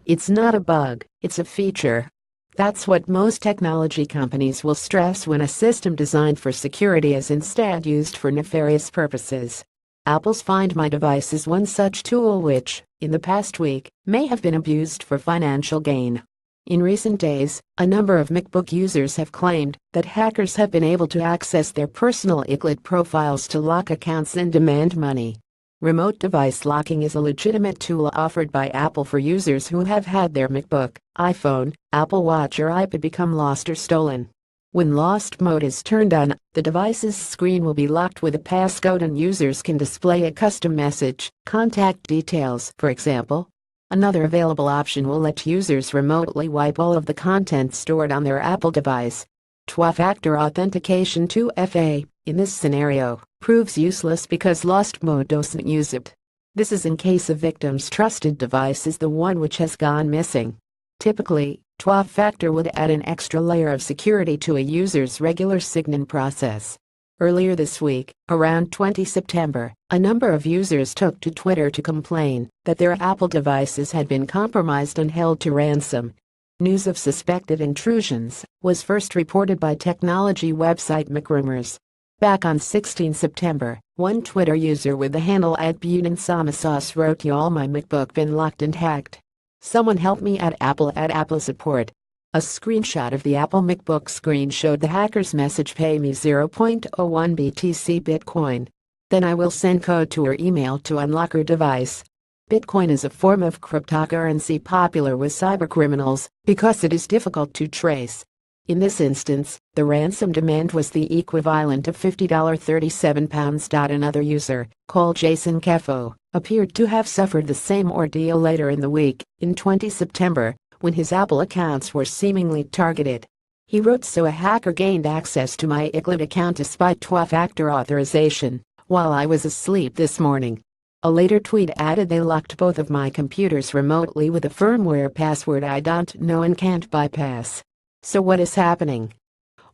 It's not a bug, it's a feature. That's what most technology companies will stress when a system designed for security is instead used for nefarious purposes. Apple's Find My Device is one such tool which, in the past week, may have been abused for financial gain. In recent days, a number of MacBook users have claimed that hackers have been able to access their personal iCloud profiles to lock accounts and demand money. Remote device locking is a legitimate tool offered by Apple for users who have had their MacBook, iPhone, Apple Watch or iPad become lost or stolen. When lost mode is turned on, the device's screen will be locked with a passcode and users can display a custom message, contact details, for example. Another available option will let users remotely wipe all of the content stored on their Apple device. Two-factor authentication 2FA, in this scenario, proves useless because lost mode doesn't use it. This is in case a victim's trusted device is the one which has gone missing. Typically, two-factor would add an extra layer of security to a user's regular sign-in process. Earlier this week, around 20 September, a number of users took to Twitter to complain that their Apple devices had been compromised and held to ransom. News of suspected intrusions was first reported by technology website MacRumors. Back on 16 September, one Twitter user with the handle @ButinSamaSauce wrote, "Y'all, my MacBook been locked and hacked. Someone help me at Apple support." A screenshot of the Apple MacBook screen showed the hacker's message, "Pay me 0.01 BTC Bitcoin. Then I will send code to your email to unlock your device." Bitcoin is a form of cryptocurrency popular with cybercriminals because it is difficult to trace. In this instance, the ransom demand was the equivalent of £50.37. Another user, called Jason Caffo, appeared to have suffered the same ordeal later in the week, in 20 September, when his Apple accounts were seemingly targeted. He wrote, "So a hacker gained access to my iCloud account despite two-factor authorization, while I was asleep this morning." A later tweet added, "They locked both of my computers remotely with a firmware password I don't know and can't bypass." So what is happening?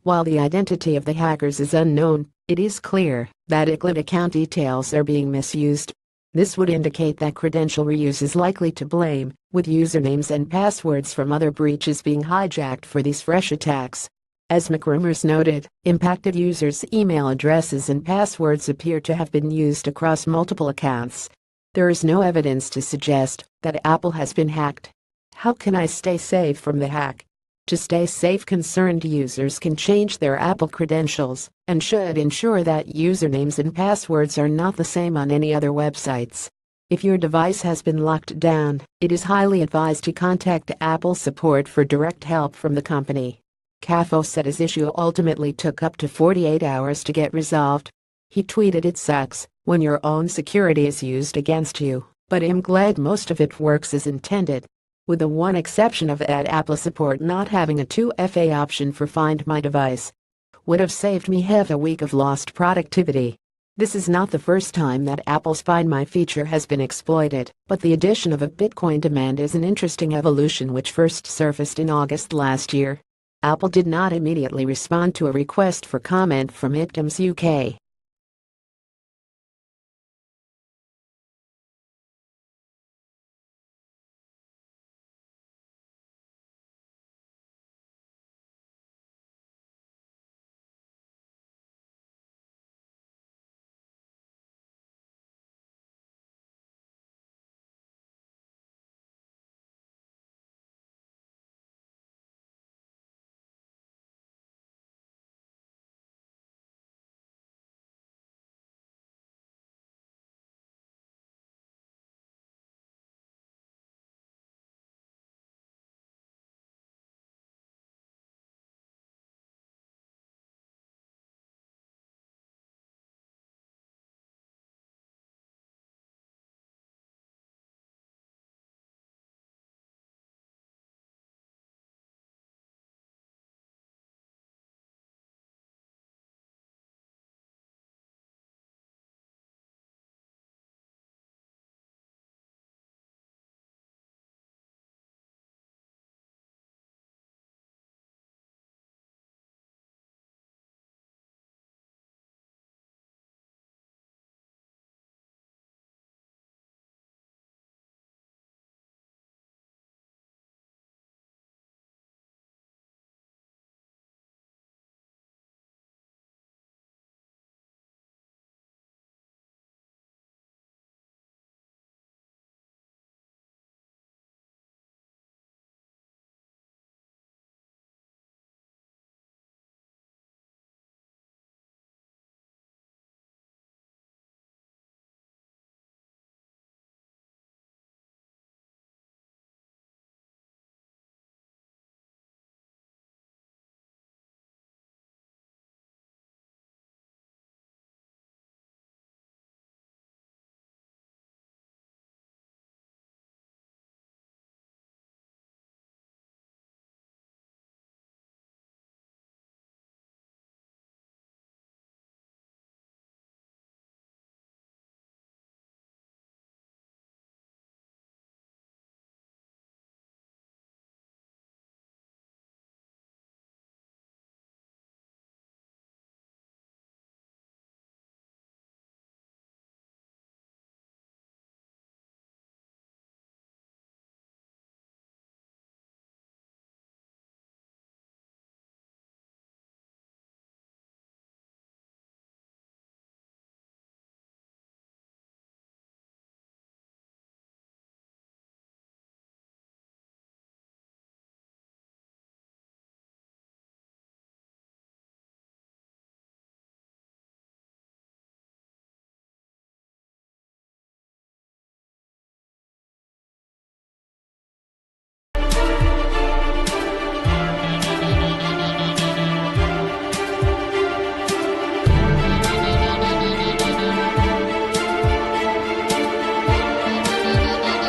While the identity of the hackers is unknown, it is clear that iCloud account details are being misused. This would indicate that credential reuse is likely to blame, with usernames and passwords from other breaches being hijacked for these fresh attacks. As MacRumors noted, impacted users' email addresses and passwords appear to have been used across multiple accounts. There is no evidence to suggest that Apple has been hacked. How can I stay safe from the hack? To stay safe, concerned users can change their Apple credentials and should ensure that usernames and passwords are not the same on any other websites. If your device has been locked down, it is highly advised to contact Apple support for direct help from the company. Caffo said his issue ultimately took up to 48 hours to get resolved. He tweeted, "It sucks when your own security is used against you, but I'm glad most of it works as intended. With the one exception of Apple support not having a 2FA option for Find My Device. Would have saved me half a week of lost productivity." This is not the first time that Apple's Find My feature has been exploited, but the addition of a Bitcoin demand is an interesting evolution which first surfaced in August last year. Apple did not immediately respond to a request for comment from Items UK.